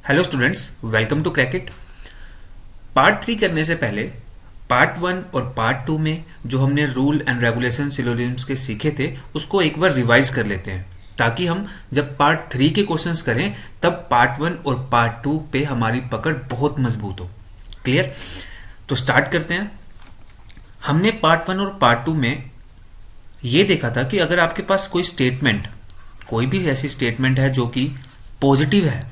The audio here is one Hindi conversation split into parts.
Hello students, welcome to Crackit. Part 3 करने से पहले पार्ट 1 और पार्ट 2 में जो हमने रूल एंड रेगुलेशन सिलोनिम्स के सीखे थे उसको एक बार रिवाइज कर लेते हैं, ताकि हम जब पार्ट 3 के क्वेश्चंस करें तब पार्ट 1 और पार्ट 2 पे हमारी पकड़ बहुत मजबूत हो। क्लियर? तो स्टार्ट करते हैं। हमने पार्ट 1 और पार्ट 2 में ये देखा था कि अगर आपके पास कोई स्टेटमेंट, कोई भी ऐसी स्टेटमेंट है जो कि पॉजिटिव है,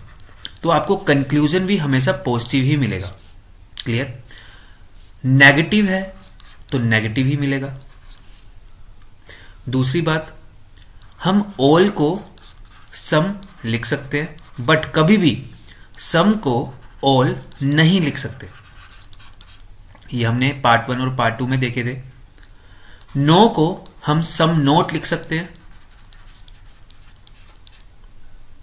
तो आपको कंक्लूजन भी हमेशा पॉजिटिव ही मिलेगा। क्लियर? नेगेटिव है तो नेगेटिव ही मिलेगा। दूसरी बात, हम ऑल को सम लिख सकते हैं, बट कभी भी सम को ऑल नहीं लिख सकते। ये हमने पार्ट 1 और पार्ट 2 में देखे थे। नो को हम सम नोट लिख सकते हैं।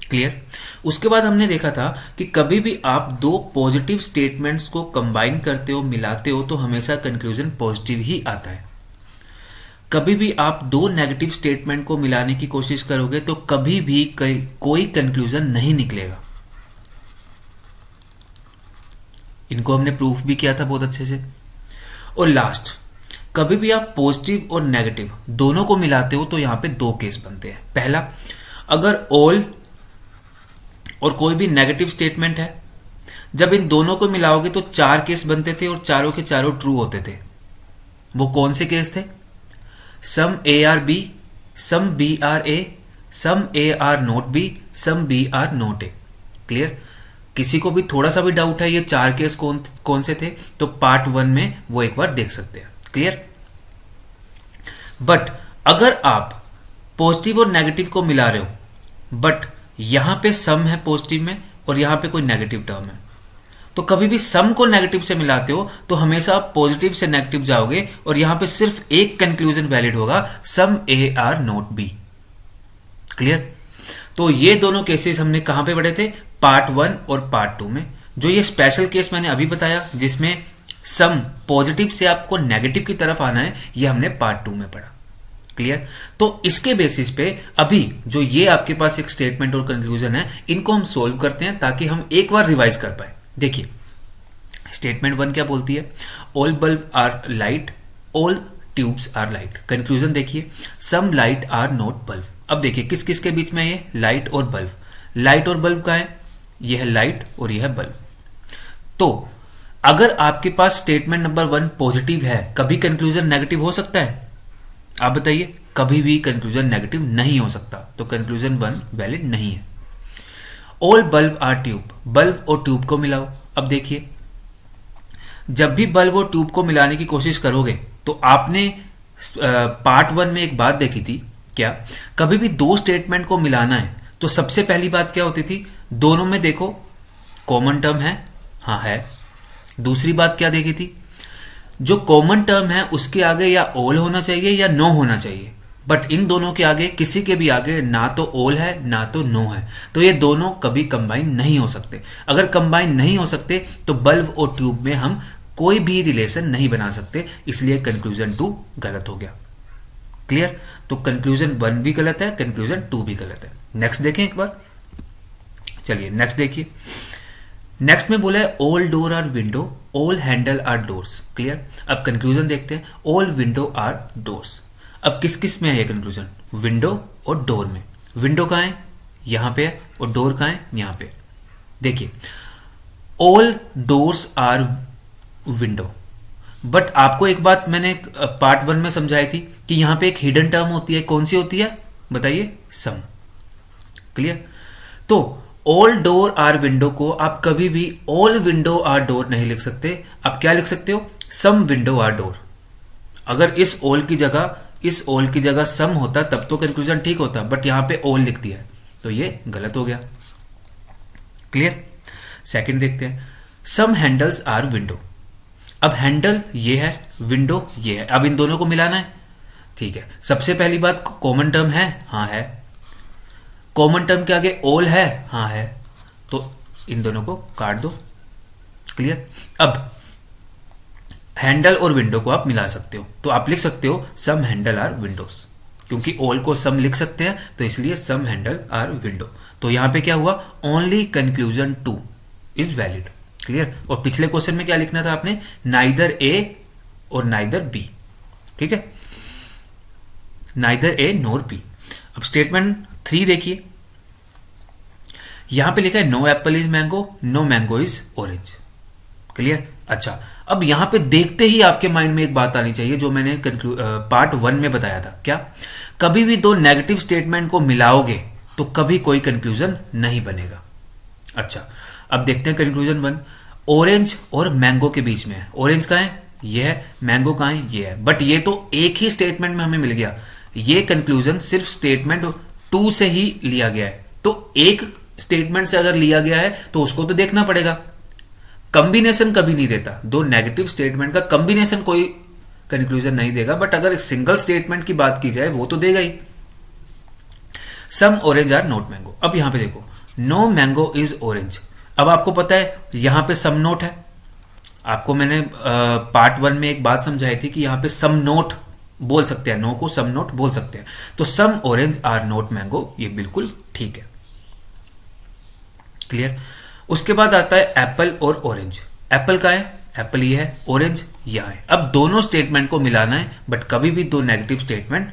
क्लियर? उसके बाद हमने देखा था कि कभी भी आप दो पॉजिटिव स्टेटमेंट्स को कंबाइन करते हो, मिलाते हो, तो हमेशा कंक्लूजन पॉजिटिव ही आता है। कभी भी आप दो नेगेटिव स्टेटमेंट को मिलाने की कोशिश करोगे तो कभी भी कोई कंक्लूजन नहीं निकलेगा। इनको हमने प्रूफ भी किया था बहुत अच्छे से। और लास्ट, कभी भी आप पॉजिटिव और नेगेटिव दोनों को मिलाते हो तो यहां पे दो केस बनते हैं। पहला, अगर ऑल और कोई भी नेगेटिव स्टेटमेंट है, जब इन दोनों को मिलाओगे तो चार केस बनते थे और चारों के चारों ट्रू होते थे। वो कौन से केस थे? Some A are B, some B are A, some A are not B, some B are not A. Clear? किसी को भी थोड़ा सा भी डाउट है ये चार केस कौन कौन से थे, तो पार्ट 1 में वो एक बार देख सकते हैं। क्लियर? बट अगर आप पॉजिटिव और नेगेटिव को मिला रहे हो, बट यहां पे सम है पॉजिटिव में और यहां पे कोई नेगेटिव टर्म है, तो कभी भी सम को नेगेटिव से मिलाते हो तो हमेशा आप पॉजिटिव से नेगेटिव जाओगे और यहां पे सिर्फ एक कंक्लूजन वैलिड होगा, some A are not B. Clear? तो ये दोनों केसेस हमने कहां पे पढ़े थे? पार्ट 1 और पार्ट 2 में। जो ये स्पेशल केस मैंने अभी बताया जिसमें सम पॉजिटिव से आपको नेगेटिव की तरफ आना है, ये हमने पार्ट 2 में पढ़ा। क्लियर? तो इसके बेसिस पे अभी जो ये आपके पास एक स्टेटमेंट और कंक्लूजन है, इनको हम सोल्व करते हैं ताकि हम एक बार रिवाइज कर पाए। देखिए, स्टेटमेंट 1 क्या बोलती है? All bulb are light, all tubes are light. Conclusion देखिए, some light are not bulb. अब देखिए किस किस के बीच में ये लाइट और बल्ब। लाइट और बल्ब का है, ये है लाइट और ये है बल्ब। तो अगर आपके पास स्टेटमेंट नंबर 1 पॉजिटिव है, कभी कंक्लूजन नेगेटिव हो सकता है? आप बताइए। कभी भी कंक्लूजन नेगेटिव नहीं हो सकता, तो कंक्लूजन 1 वैलिड नहीं है। All bulb are tube, bulb और ट्यूब को मिलाओ। अब देखिए, जब भी बल्ब और ट्यूब को मिलाने की कोशिश करोगे तो आपने पार्ट 1 में एक बात देखी थी, क्या कभी भी दो स्टेटमेंट को मिलाना है तो सबसे पहली बात क्या होती थी? दोनों में देखो कॉमन टर्म है, हाँ है। दूसरी बात क्या देखी थी? जो कॉमन टर्म है उसके आगे या ऑल होना चाहिए या नो होना चाहिए, बट इन दोनों के आगे, किसी के भी आगे, ना तो ऑल है ना तो नो है, तो ये दोनों कभी कंबाइन नहीं हो सकते। अगर कंबाइन नहीं हो सकते तो बल्ब और ट्यूब में हम कोई भी रिलेशन नहीं बना सकते, इसलिए कंक्लूजन 2 गलत हो गया। क्लियर? तो कंक्लूजन 1 भी गलत है, कंक्लूजन 2 भी गलत है। नेक्स्ट देखें एक बार। चलिए नेक्स्ट देखिए। नेक्स्ट में बोला है all door are window, all handle are doors. Clear? अब कंक्लूजन देखते हैं। All window are doors. अब किस किस में है ये कंक्लूजन? विंडो और डोर में। विंडो कहां है? यहां पे है। और डोर कहां है? यहां पे। देखिए, all doors are window, but आपको एक बात मैंने पार्ट 1 में समझाई थी कि यहां पे एक हिडन टर्म होती है। कौन सी होती है बताइए? सम। क्लियर? तो ऑल डोर आर विंडो को आप कभी भी ऑल विंडो आर डोर नहीं लिख सकते। आप क्या लिख सकते हो? Some window are door. अगर इस ऑल की जगह सम होता तब तो कंक्लूजन ठीक होता, बट यहां पे ऑल लिख दिया है तो ये गलत हो गया। क्लियर? सेकंड देखते हैं। सम हैंडल्स आर विंडो। अब हैंडल ये है, विंडो ये है। अब इन दोनों को मिलाना है। ठीक है, सबसे पहली बात, कॉमन टर्म है, हाँ है। कॉमन टर्म के आगे ऑल है, हाँ है, तो इन दोनों को काट दो। क्लियर? अब हैंडल और विंडो को आप मिला सकते हो, तो आप लिख सकते हो सम हैंडल आर विंडोज, क्योंकि ऑल को सम लिख सकते हैं तो इसलिए सम हैंडल आर विंडो। तो यहां पे क्या हुआ? Only conclusion 2 is valid. Clear. और पिछले क्वेश्चन में क्या लिखना था आपने, नाइदर ए और नाइदर बी। ठीक है, नाइदर ए नोर बी। अब स्टेटमेंट 3 देखिए, यहां पे लिखा है no apple is mango, no mango is orange. Clear. अच्छा, अब यहां पे देखते ही आपके माइंड में एक बात आनी चाहिए जो मैंने पार्ट 1 में बताया था। क्या, कभी भी दो नेगेटिव स्टेटमेंट को मिलाओगे तो कभी कोई कंक्लूजन नहीं बनेगा। अच्छा, अब देखते हैं कंक्लूजन 1। ऑरेंज और मैंगो के बीच में है। ऑरेंज कहाँ है, ये है। मैंगो कहाँ है, ये है। बट ये तो एक ही स्टेटमेंट में हमें मिल गया। ये कंक्लूजन सिर्फ स्टेटमेंट 2 से ही लिया गया है। तो एक स्टेटमेंट से अगर लिया गया है तो उसको तो देखना पड़ेगा। कॉम्बिनेशन कभी नहीं देता, दो नेगेटिव स्टेटमेंट का कॉम्बिनेशन कोई कंक्लूजन नहीं देगा। बट अगर एक सिंगल स्टेटमेंट की बात की जाए वो तो देगा ही। Some orange are not mango. अब यहां पे देखो, नो मैंगो इज ऑरेंज। अब आपको पता है यहां पे सम नोट है। आपको मैंने पार्ट 1 में एक बात समझाई थी कि यहां पे सम नोट बोल सकते हैं, नो को सम नोट बोल सकते हैं। तो some orange are not mango, ये बिल्कुल ठीक है। क्लियर। उसके बाद आता है एप्पल और ऑरेंज। एप्पल का है, एप्पल ये है, ऑरेंज यहां है। अब दोनों स्टेटमेंट को मिलाना है, बट कभी भी दो नेगेटिव स्टेटमेंट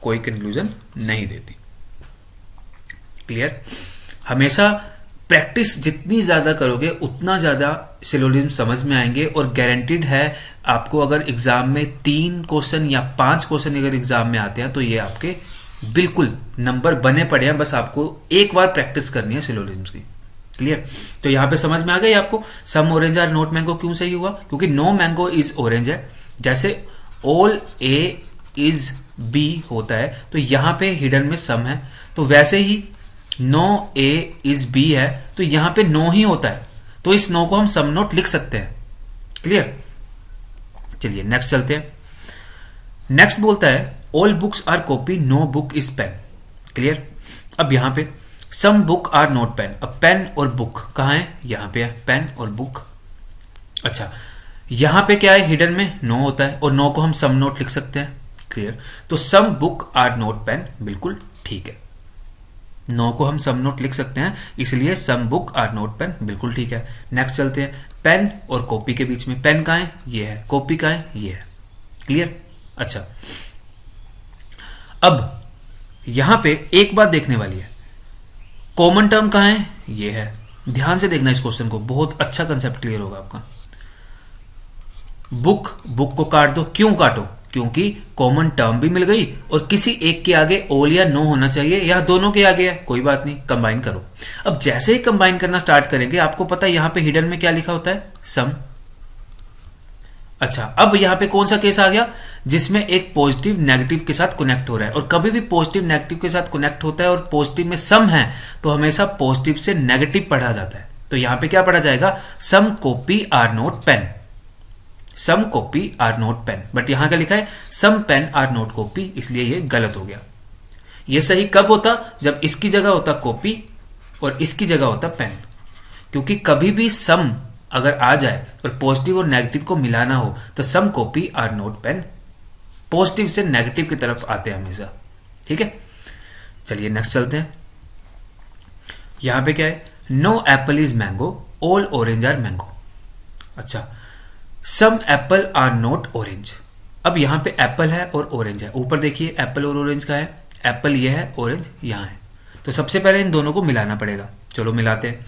कोई कंक्लूजन नहीं देती। क्लियर। हमेशा प्रैक्टिस जितनी ज्यादा करोगे उतना ज्यादा सिलोजिज्म समझ में आएंगे। और गारंटीड है आपको, अगर एग्जाम में 3 क्वेश्चन या 5 क्वेश्चन अगर एग्जाम में आते हैं तो ये आपके बिल्कुल नंबर बने पड़े हैं। बस आपको एक बार प्रैक्टिस करनी है सिलोजिज्म की। क्लियर। तो यहां पे समझ में आ गई आपको, some orange are not mango क्यों सही हुआ, क्योंकि नो मैंगो इज ऑरेंज है। जैसे ऑल ए इज बी होता है तो यहां पे हिडन में सम है, तो वैसे ही नो ए इज बी है तो यहां पे नो ही होता है। तो इस नो को हम सम नोट लिख सकते हैं। क्लियर। चलिए नेक्स्ट चलते हैं। नेक्स्ट बोलता है all books are copy, no book is pen. Clear. अब यहां पे some book are not pen. अब पेन और बुक कहां है, यहां पे है पेन और बुक। अच्छा, यहां पे क्या है, हिडन में नो होता है और नो को हम सम नोट लिख सकते हैं। क्लियर। तो some book are not pen बिल्कुल ठीक है। नो को हम सम नोट लिख सकते हैं, इसलिए some book are not pen बिल्कुल ठीक है। नेक्स्ट चलते हैं, पेन और कॉपी के बीच में, पेन कहां है, ये है, कॉपी कहां है, ये है। क्लियर। अच्छा, अब यहां पे एक बात देखने वाली है, कॉमन टर्म कहां है, ये है। ध्यान से देखना इस क्वेश्चन को, बहुत अच्छा कंसेप्ट क्लियर होगा आपका। बुक, बुक को काट दो। क्यों काटो, क्योंकि कॉमन टर्म भी मिल गई और किसी एक के आगे ऑल या नो होना चाहिए, या दोनों के आगे है, कोई बात नहीं, कंबाइन करो। अब जैसे ही कंबाइन करना स्टार्ट करेंगे आपको पता है यहां पे हिडन में क्या लिखा होता है, सम। अच्छा, अब यहां पे कौन सा केस आ गया, जिसमें एक पॉजिटिव नेगेटिव के साथ कनेक्ट हो रहा है। और कभी भी पॉजिटिव नेगेटिव के साथ कनेक्ट होता है और पॉजिटिव में सम है तो हमेशा पॉजिटिव से नेगेटिव पढ़ा जाता है। तो यहां पे क्या पढ़ा जाएगा, some copy are not pen, some copy are not pen. But यहां क्या लिखा है, some pen are not copy, इसलिए ये गलत हो गया। ये सही कब होता, जब इसकी जगह होता कॉपी और इसकी जगह होता पेन। क्योंकि कभी भी सम अगर आ जाए और पॉजिटिव और नेगेटिव को मिलाना हो तो some copy are not pen, positive से नेगेटिव की तरफ आते हैं हमेशा। ठीक है। चलिए नेक्स्ट चलते हैं। यहां पे क्या है, no apple is mango, all orange are mango. अच्छा, some apple are not orange. अब यहां पे एप्पल है और ऑरेंज है। ऊपर देखिए एप्पल और ऑरेंज का है, एप्पल ये है, ऑरेंज यहां है। तो सबसे पहले इन दोनों को मिलाना पड़ेगा। चलो मिलाते हैं।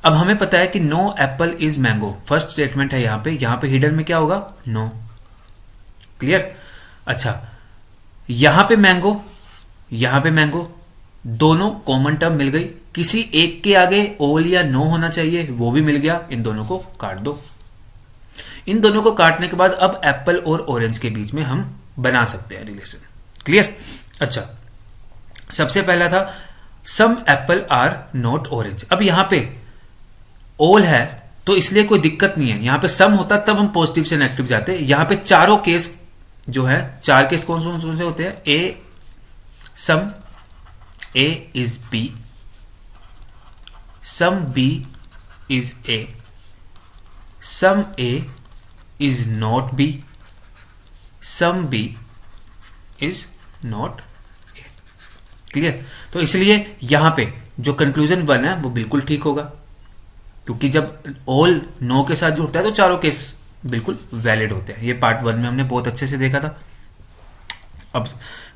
अब हमें पता है कि no apple is mango, first statement है यहां पे हिडन में क्या होगा, नो। क्लियर। अच्छा, यहां पे मैंगो, दोनों कॉमन टर्म मिल गई। किसी एक के आगे ऑल या नो होना चाहिए, वो भी मिल गया। इन दोनों को काट दो। इन दोनों को काटने के बाद अब एप्पल और ऑरेंज के बीच में हम बना सकते हैं रिलेशन। क्लियर। अच्छा, सबसे पहला था सम एप्पल आर नॉट ऑरेंज। अब यहां पे ऑल है तो इसलिए कोई दिक्कत नहीं है। यहां पे सम होता तब हम पॉजिटिव से नेगेटिव जाते। यहां पे चारों केस जो है, 4 केस कौन से होते हैं, A some A is B, some B is A, some A is not B, some B is not A. Clear. तो इसलिए यहां पे जो कंक्लूजन बना है वो बिल्कुल ठीक होगा। क्योंकि जब ऑल नो के साथ जुड़ता है तो चारों केस बिल्कुल वैलिड होते हैं। ये पार्ट 1 में हमने बहुत अच्छे से देखा था। अब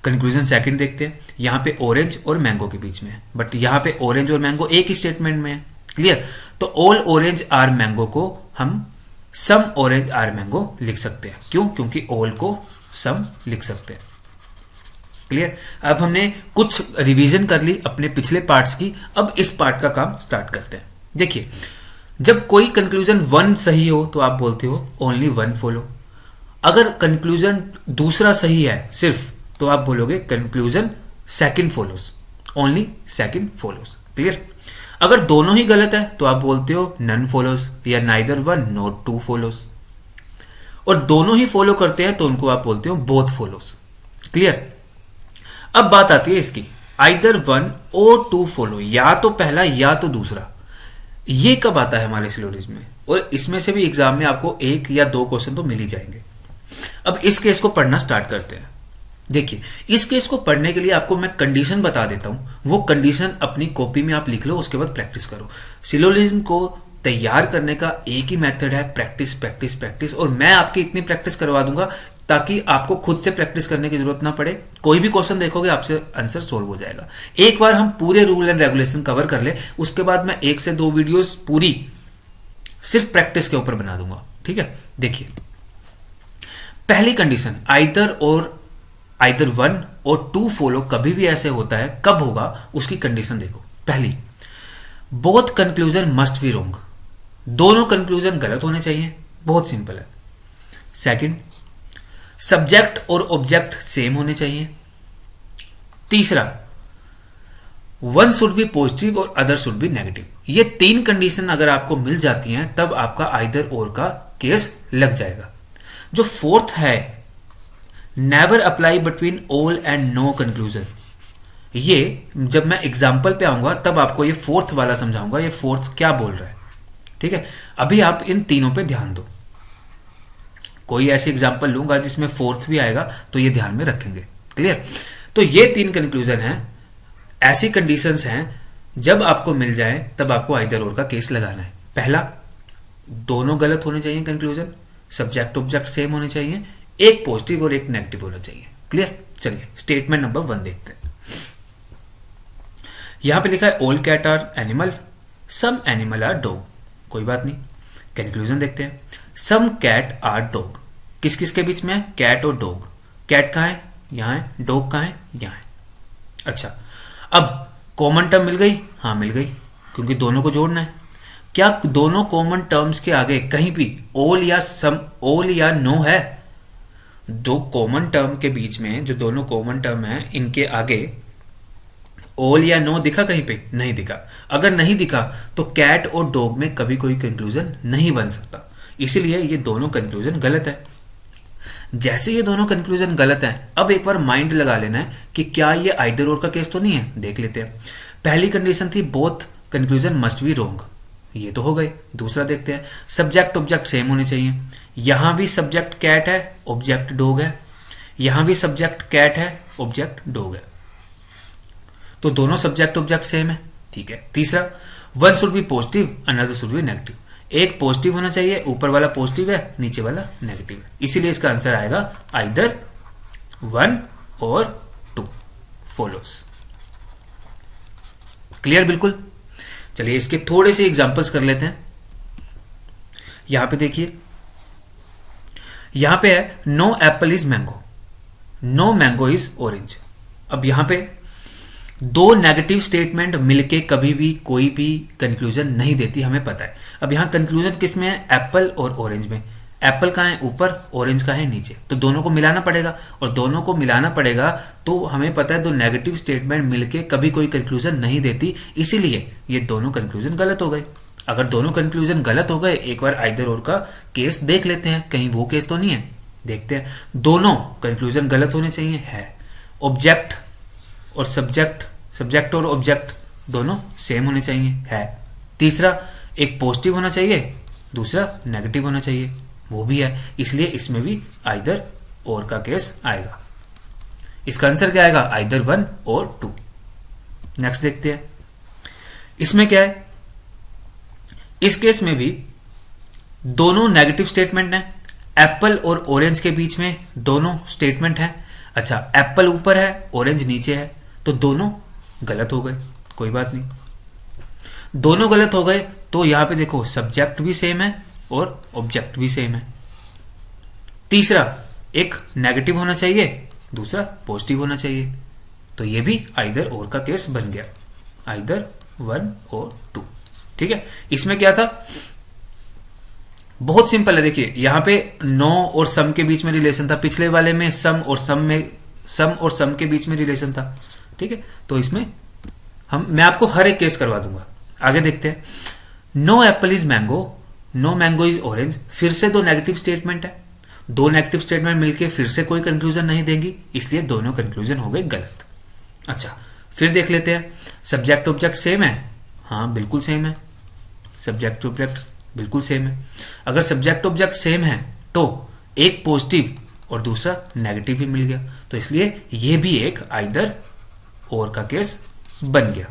कंक्लूजन सेकंड देखते हैं। यहाँ पे ऑरेंज और मैंगो के बीच में है, बट यहाँ पे ऑरेंज और मैंगो एक ही स्टेटमेंट में है। क्लियर? तो ऑल ऑरेंज आर मैंगो को हम सम ऑरेंज आर मैंगो लिख सकते हैं। क्यों? क्योंकि ऑल को सम लिख सकते हैं। क्लियर? अब हमने कुछ रिवीजन कर ली अपने पिछले पार्ट्स की, अब इस पार्ट का काम स्टार्ट करते हैं। देखिए, जब कोई कंक्लूजन 1 सही हो तो आप बोलते हो ओनली 1 फॉलो। अगर कंक्लूजन दूसरा सही है सिर्फ, तो आप बोलोगे conclusion second follows, only second follows. Clear? अगर दोनों ही गलत है तो आप बोलते हो नन फॉलोस या नाइदर 1 नॉट 2 फॉलोस। और दोनों ही फॉलो करते हैं तो उनको आप बोलते हो बोथ फॉलोस। क्लियर? अब बात आती है इसकी, आइदर 1 और 2 फॉलो, या तो पहला या तो दूसरा। ये कब आता है हमारे सिलोजिज्म में? और इसमें से भी एग्जाम में आपको 1 या 2 क्वेश्चन तो मिल ही जाएंगे। अब इस केस को पढ़ना स्टार्ट करते हैं। देखिए, इस केस को पढ़ने के लिए आपको मैं कंडीशन बता देता हूं, वो कंडीशन अपनी कॉपी में आप लिख लो, उसके बाद प्रैक्टिस करो। सिलोजिज्म को तैयार करने का एक ही मेथड है, प्रैक्टिस प्रैक्टिस प्रैक्टिस। और मैं आपकी इतनी प्रैक्टिस करवा दूंगा ताकि आपको खुद से प्रैक्टिस करने की जरूरत ना पड़े। कोई भी क्वेश्चन देखोगे आपसे आंसर सोल्व हो जाएगा। एक बार हम पूरे रूल एंड रेगुलेशन कवर कर ले, उसके बाद मैं 1 से 2 वीडियोस पूरी सिर्फ प्रैक्टिस के ऊपर बना दूंगा। ठीक है? देखिए, पहली कंडीशन, आइदर 1 और 2 फॉलो कभी भी ऐसे होता है, कब होगा उसकी कंडीशन देखो। पहली, बोथ कंक्लूजन मस्ट बी रोंग, दोनों कंक्लूजन गलत होने चाहिए। बहुत सिंपल है। सेकंड, सब्जेक्ट और ऑब्जेक्ट सेम होने चाहिए। तीसरा, वन शुड बी पॉजिटिव और अदर शुड बी नेगेटिव। ये 3 कंडीशन अगर आपको मिल जाती हैं तब आपका आइदर और का केस लग जाएगा। जो फोर्थ है, never apply between all and no conclusion, ये जब मैं एग्जाम्पल पे आऊंगा तब आपको ये फोर्थ वाला समझाऊंगा, ये फोर्थ क्या बोल रहा है। ठीक है? अभी आप इन तीनों पे ध्यान दो। कोई ऐसी एग्जाम्पल लूंगा जिसमें फोर्थ भी आएगा तो ये ध्यान में रखेंगे। क्लियर? तो ये 3 कंक्लूजन हैं, ऐसी कंडीशंस हैं जब आपको मिल जाए तब आपको आइदर और का केस लगाना है। पहला, दोनों गलत होने चाहिए कंक्लूजन, सब्जेक्ट ऑब्जेक्ट सेम होने चाहिए, एक पॉजिटिव और एक नेगेटिव होना चाहिए। क्लियर? चलिए स्टेटमेंट नंबर 1 देखते हैं। यहां पे लिखा है all cat are animal, some animal are dog. कोई बात नहीं, कंक्लूजन देखते हैं। सम कैट आर डॉग, किस किस के बीच में है? कैट और डॉग। कैट कहां है? यहां है। डॉग कहां है? यहां है। अच्छा, अब कॉमन टर्म मिल गई? हाँ मिल गई, क्योंकि दोनों को जोड़ना है। क्या दोनों कॉमन टर्म्स के आगे कहीं भी ऑल या सम, ऑल या नो है? दो कॉमन टर्म के बीच में जो दोनों कॉमन टर्म है इनके आगे ऑल या नो दिखा कहीं पे? नहीं दिखा। अगर नहीं दिखा तो कैट और डॉग में कभी कोई कंक्लूजन नहीं बन सकता, इसीलिए ये दोनों कंक्लूजन गलत है। जैसे ये दोनों कंक्लूजन गलत हैं, अब एक बार माइंड लगा लेना है कि क्या ये आइदर और का केस तो नहीं है। देख लेते हैं। पहली कंडीशन थी बोथ कंक्लूजन मस्ट बी रोंग, ये तो हो गए। दूसरा देखते हैं, सब्जेक्ट ऑब्जेक्ट सेम होने चाहिए। यहां भी सब्जेक्ट कैट है, ऑब्जेक्ट डॉग है। यहां भी सब्जेक्ट कैट है, ऑब्जेक्ट डॉग है, तो दोनों सब्जेक्ट ऑब्जेक्ट सेम है। ठीक है। तीसरा, one should be positive, another should be negative. एक पॉजिटिव होना चाहिए, ऊपर वाला पॉजिटिव है, नीचे वाला नेगेटिव है, इसीलिए इसका आंसर आएगा आइदर 1 और 2 फॉलोस। क्लियर? बिल्कुल। चलिए इसके थोड़े से एग्जांपल्स कर लेते हैं। यहां पे देखिए, यहां पे है no apple is mango, no mango is orange. अब यहां पे दो नेगेटिव स्टेटमेंट मिलके कभी भी कोई भी कंक्लूजन नहीं देती, हमें पता है। अब यहां कंक्लूजन किस में है? एप्पल और ऑरेंज में। एप्पल कहां है? ऊपर, ऑरेंज का है नीचे, तो दोनों को मिलाना पड़ेगा। और दोनों को मिलाना पड़ेगा तो हमें पता है दो नेगेटिव स्टेटमेंट मिलके कभी कोई कंक्लूजन नहीं देती, इसीलिए ये दोनों कंक्लूजन गलत हो गए। अगर दोनों कंक्लूजन गलत हो गए, एक बार आइदर और का केस देख लेते हैं, कहीं वो केस तो नहीं है। देखते हैं। दोनों कंक्लूजन गलत होने चाहिए, है। ऑब्जेक्ट और सब्जेक्ट और ऑब्जेक्ट दोनों सेम होने चाहिए, है। तीसरा, एक पॉजिटिव होना चाहिए, दूसरा नेगेटिव होना चाहिए, वो भी है, इसलिए इसमें भी आइदर और का केस आएगा। इसका आंसर क्या आएगा? आइदर 1 और 2। नेक्स्ट देखते हैं। इसमें क्या है? इस केस में भी दोनों नेगेटिव स्टेटमेंट हैं, एप्पल और ऑरेंज के बीच में दोनों स्टेटमेंट हैं। अच्छा, एप्पल ऊपर है, ऑरेंज नीचे है, तो दोनों गलत हो गए, कोई बात नहीं, दोनों गलत हो गए। तो यहां पे देखो सब्जेक्ट भी सेम है और ऑब्जेक्ट भी सेम है। तीसरा, एक नेगेटिव होना चाहिए, दूसरा पॉजिटिव होना चाहिए, तो ये भी आइदर और का केस बन गया, आइदर 1 और 2। ठीक है, इसमें क्या था, बहुत सिंपल है। देखिए यहां पे नो और सम के बीच में रिलेशन था, पिछले वाले में सम और सम के बीच में रिलेशन था। ठीक है, तो इसमें मैं आपको हर एक केस करवा दूंगा। आगे देखते हैं। No apple is mango, no mango is orange, फिर से दो नेगेटिव स्टेटमेंट है, दो नेगेटिव स्टेटमेंट मिलके फिर से कोई कंक्लूजन नहीं देंगी, इसलिए दोनों कंक्लूजन हो गए गलत। अच्छा, फिर देख लेते हैं। सब्जेक्ट ऑब्जेक्ट सेम है, हाँ बिल्कुल सेम है, सब्जेक्ट ऑब्जेक्ट बिल्कुल सेम है। अगर सब्जेक्ट ऑब्जेक्ट सेम है तो एक पॉजिटिव और दूसरा नेगेटिव भी मिल गया, तो इसलिए यह भी एक आइदर और का केस बन गया।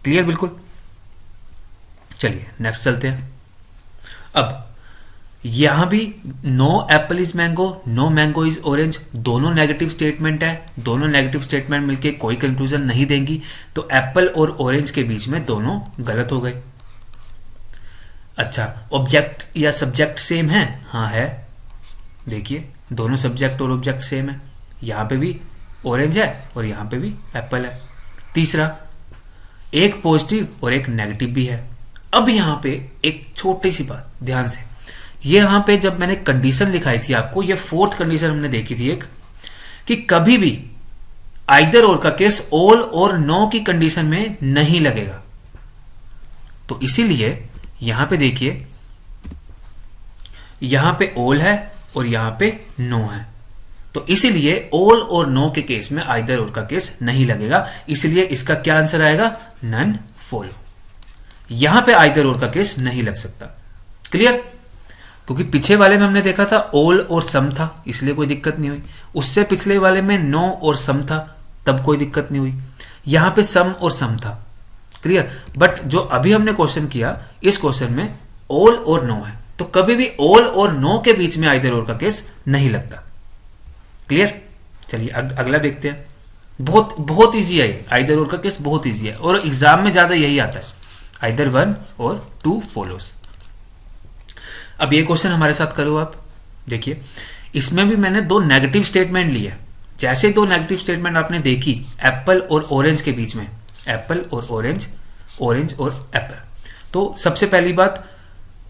क्लियर बिल्कुल। चलिए नेक्स्ट चलते हैं। अब यहां भी no apple is mango, no mango is orange, दोनों नेगेटिव स्टेटमेंट है, दोनों नेगेटिव स्टेटमेंट मिलके कोई कंक्लूजन नहीं देंगी, तो एप्पल और ऑरेंज के बीच में दोनों गलत हो गए। अच्छा, ऑब्जेक्ट या सब्जेक्ट सेम है, हाँ है, देखिए दोनों सब्जेक्ट और ऑब्जेक्ट सेम है, यहां पे भी ऑरेंज है और यहां पे भी एप्पल है। तीसरा, एक पॉजिटिव और एक नेगेटिव भी है। अब यहां पे एक छोटी सी बात ध्यान से, ये यहां पे जब मैंने कंडीशन लिखाई थी आपको, ये फोर्थ कंडीशन हमने देखी थी एक, कि कभी भी आइदर और का केस ऑल और नो की कंडीशन में नहीं लगेगा। तो इसीलिए यहां पे देखिए, यहां पे ऑल है और यहां पे नो है, तो इसीलिए ऑल और नो के केस में आइदर और का केस नहीं लगेगा, इसलिए इसका क्या आंसर आएगा, नन फॉलो। यहां पे आइदर और का केस नहीं लग सकता। क्लियर, क्योंकि पीछे वाले में हमने देखा था ऑल और सम था, इसलिए कोई दिक्कत नहीं हुई, उससे पिछले वाले में नो और सम था, तब कोई दिक्कत नहीं हुई, यहां पे सम और सम था। क्लियर, बट जो अभी हमने क्वेश्चन किया, इस क्वेश्चन में ऑल और नो है, तो कभी भी ऑल और नो के बीच में आइदर और का केस नहीं लगता। क्लियर, चलिए अगला देखते हैं। बहुत बहुत ईजी है ये, आइदर और का केस बहुत ईजी है, और एग्जाम में ज्यादा यही आता है, आइदर 1 और 2 फॉलोस। अब ये क्वेश्चन हमारे साथ करो आप। देखिए इसमें भी मैंने दो नेगेटिव स्टेटमेंट लिए, जैसे दो नेगेटिव स्टेटमेंट आपने देखी एप्पल और ऑरेंज के बीच में, एप्पल और ऑरेंज, ऑरेंज और एप्पल, तो सबसे पहली बात,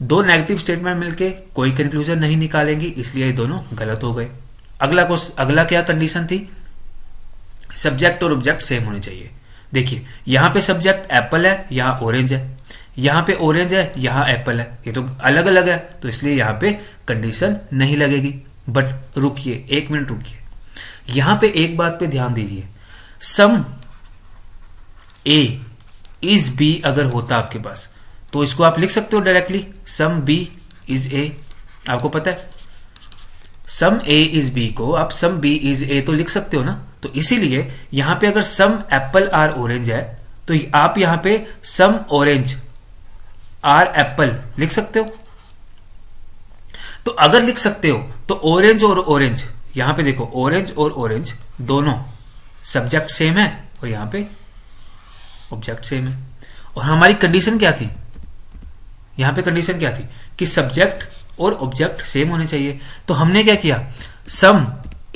दो नेगेटिव स्टेटमेंट मिलके कोई कंक्लूजन नहीं निकालेंगी, इसलिए ये दोनों गलत हो गए। अगला क्या कंडीशन थी, सब्जेक्ट और ऑब्जेक्ट सेम होने चाहिए। देखिए यहां पे सब्जेक्ट एप्पल है, यहां ऑरेंज है, यहां पे ऑरेंज है, यहां एप्पल है, ये तो अलग अलग है, तो इसलिए यहां पे कंडीशन नहीं लगेगी। बट रुकिए, एक मिनट रुकिए, यहां पे एक बात पे ध्यान दीजिए, सम ए इज बी अगर होता आपके पास, तो इसको आप लिख सकते हो directly, some B is A. आपको पता है सम ए इज बी को आप सम बी इज ए तो लिख सकते हो ना, तो इसीलिए यहां पे अगर सम एप्पल आर ऑरेंज है, तो आप यहां पे सम ऑरेंज आर एप्पल लिख सकते हो। तो अगर लिख सकते हो तो ऑरेंज और ऑरेंज, यहां पे देखो ऑरेंज और ऑरेंज दोनों सब्जेक्ट सेम है और यहां पे ऑब्जेक्ट सेम है। और हमारी कंडीशन क्या थी, यहां पे कंडीशन क्या थी कि सब्जेक्ट और ऑब्जेक्ट सेम होने चाहिए। तो हमने क्या किया, सम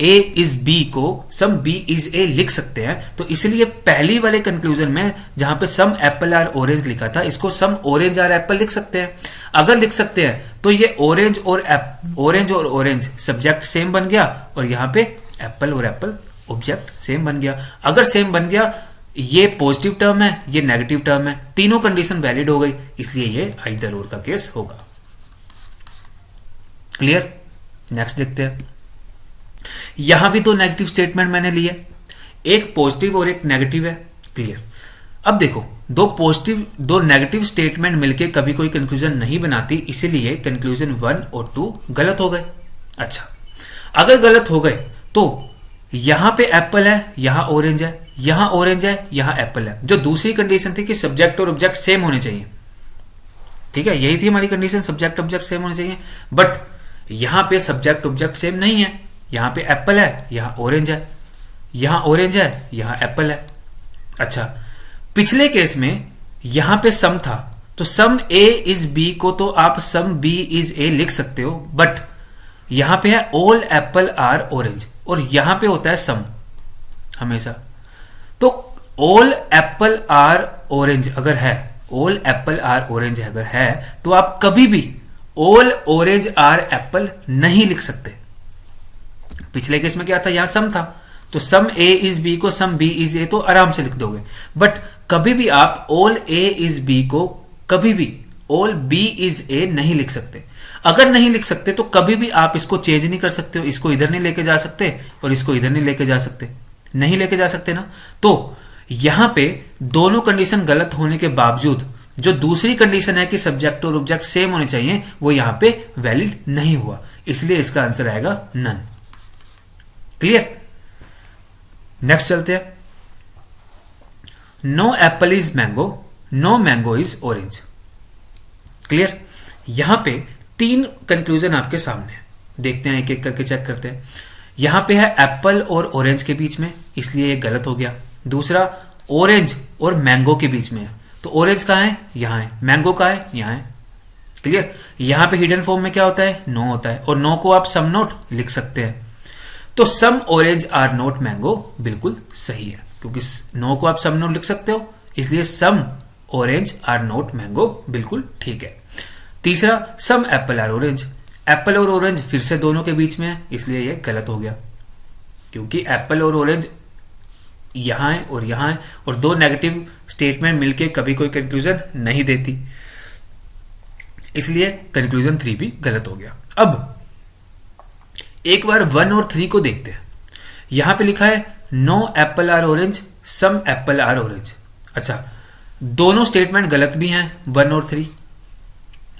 ए इज बी को सम बी इज ए लिख सकते हैं, तो इसलिए पहली वाले कंक्लूजन में जहां पे सम एप्पल आर ऑरेंज लिखा था, इसको सम ऑरेंज आर एप्पल लिख सकते हैं। अगर लिख सकते हैं तो ये ऑरेंज और ऑरेंज सब्जेक्ट सेम बन गया, और यहां पे एप्पल और एप्पल ऑब्जेक्ट सेम बन गया। अगर सेम बन गया, ये पॉजिटिव टर्म है, ये नेगेटिव टर्म है, तीनों कंडीशन वैलिड हो गई, इसलिए ये आइदर और का केस होगा। क्लियर, नेक्स्ट देखते हैं। यहां भी दो नेगेटिव स्टेटमेंट मैंने लिए, एक पॉजिटिव और एक नेगेटिव है। क्लियर, अब देखो दो नेगेटिव स्टेटमेंट मिलके कभी कोई कंक्लूजन नहीं बनाती, इसीलिए कंक्लूजन 1 और 2 गलत हो गए। अच्छा, अगर गलत हो गए तो यहां पे एप्पल है, यहां ऑरेंज है, यहां ऑरेंज है, यहां एप्पल है, जो दूसरी कंडीशन थी कि सब्जेक्ट और ऑब्जेक्ट सेम होने चाहिए। ठीक है, यही थी हमारी कंडीशन, सब्जेक्ट ऑब्जेक्ट सेम होने चाहिए। बट यहां पे सब्जेक्ट ऑब्जेक्ट सेम नहीं है। यहां पे एप्पल है, यहां ऑरेंज है, यहां ऑरेंज है, यहां एप्पल है। अच्छा, पिछले केस में यहां पे सम था, तो सम ए इज बी को तो आप सम बी इज ए लिख सकते हो, बट यहां पे है ऑल एप्पल आर ऑरेंज, और यहां पे होता है सम हमेशा। तो ऑल एप्पल आर ऑरेंज अगर है, ऑल एप्पल आर ऑरेंज अगर है, तो आप कभी भी ऑल ऑरेंज आर एप्पल नहीं लिख सकते। पिछले केस में क्या था, यहां सम था, तो सम ए इज बी को सम बी इज ए तो आराम से लिख दोगे। बट कभी भी आप ऑल ए इज बी को कभी भी ऑल बी इज ए नहीं लिख सकते। अगर नहीं लिख सकते तो कभी भी आप इसको चेंज नहीं कर सकते हो, इसको इधर नहीं लेके जा सकते और इसको इधर नहीं लेके जा सकते, नहीं लेके जा सकते ना। तो यहां पे दोनों कंडीशन गलत होने के बावजूद जो दूसरी कंडीशन है कि सब्जेक्ट और ऑब्जेक्ट सेम होने चाहिए, वो यहां पे वैलिड नहीं हुआ, इसलिए इसका आंसर आएगा नन। क्लियर? नेक्स्ट चलते हैं। No apple is mango, no mango is orange. Clear? यहां पे 3 कंक्लूजन आपके सामने है, देखते हैं एक एक करके चेक करते हैं। यहां पे है एप्पल और ऑरेंज के बीच में, इसलिए ये गलत हो गया। दूसरा, ऑरेंज और मैंगो के बीच में है, तो ऑरेंज कहां है, यहां है, मैंगो कहां है, यहां है। क्लियर? यहां पे हिडन फॉर्म में क्या होता है, नो होता है, और नो को आप सम नोट लिख सकते हैं। तो some orange are note mango बिल्कुल सही है, क्योंकि नो को आप सम नोट लिख सकते हो, इसलिए some orange are note mango बिल्कुल ठीक है। तीसरा, सम एप्पल आर ऑरेंज, एप्पल और ऑरेंज फिर से दोनों के बीच में है, इसलिए ये गलत हो गया, क्योंकि एप्पल और ऑरेंज यहां है और यहां है, और 2 नेगेटिव स्टेटमेंट मिलके कभी कोई कंक्लूजन नहीं देती, इसलिए कंक्लूजन 3 भी गलत हो गया। अब एक बार 1 और 3 को देखते हैं। यहां पे लिखा है no apple are orange, some apple are orange. अच्छा, दोनों स्टेटमेंट गलत भी हैं, 1 और 3।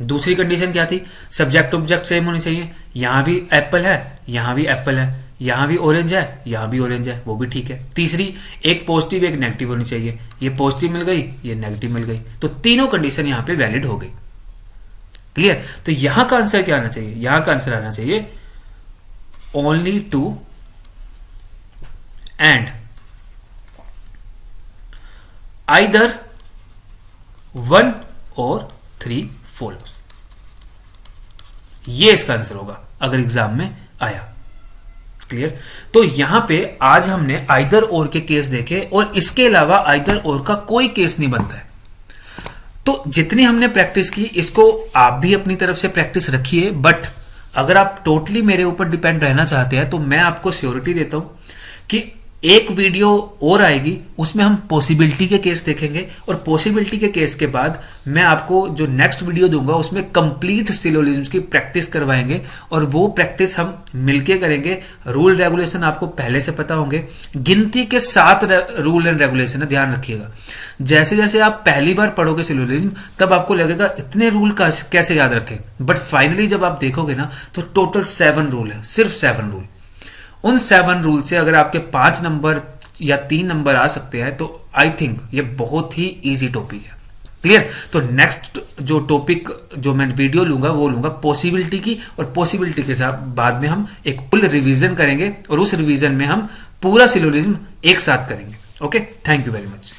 दूसरी कंडीशन क्या थी, सब्जेक्ट ऑब्जेक्ट सेम होने चाहिए। यहां भी एप्पल है, यहां भी एप्पल है, यहां भी ऑरेंज है, यहां भी ऑरेंज है, वो भी ठीक है। तीसरी, एक पॉजिटिव एक नेगेटिव होनी चाहिए, ये पॉजिटिव मिल गई, ये नेगेटिव मिल गई, तो तीनों कंडीशन यहां पे वैलिड हो गई। क्लियर? तो यहां का आंसर क्या आना चाहिए, यहां का आंसर आना चाहिए ओनली 2 एंड आइदर 1 और 3 फॉलोज। ये इसका आंसर होगा अगर एग्जाम में आया। क्लियर? तो यहां पे आज हमने आइदर और के केस देखे, और इसके अलावा आइदर और का कोई केस नहीं बनता है। तो जितनी हमने प्रैक्टिस की, इसको आप भी अपनी तरफ से प्रैक्टिस रखिए, बट अगर आप टोटली मेरे ऊपर डिपेंड रहना चाहते हैं तो मैं आपको श्योरिटी देता हूं कि एक वीडियो और आएगी, उसमें हम पॉसिबिलिटी के केस देखेंगे, और पॉसिबिलिटी के केस के बाद मैं आपको जो नेक्स्ट वीडियो दूंगा उसमें कंप्लीट सिलोजिज्म की प्रैक्टिस करवाएंगे, और वो प्रैक्टिस हम मिलके करेंगे। रूल रेगुलेशन आपको पहले से पता होंगे, गिनती के 7 रूल एंड रेगुलेशन है, ध्यान रखिएगा। जैसे जैसे आप पहली बार पढ़ोगे सिलोजिज्म, तब आपको लगेगा इतने रूल कैसे याद रखें, बट फाइनली जब आप देखोगे ना तो टोटल 7 रूल है, सिर्फ 7 रूल। उन 7 रूल से अगर आपके 5 नंबर या 3 नंबर आ सकते हैं, तो आई थिंक ये बहुत ही इजी टॉपिक है। क्लियर? तो नेक्स्ट जो टॉपिक जो मैं वीडियो लूंगा वो लूंगा पॉसिबिलिटी की, और पॉसिबिलिटी के साथ बाद में हम एक फुल रिवीजन करेंगे, और उस रिवीजन में हम पूरा सिलोजिज्म एक साथ करेंगे। Okay, thank you very much.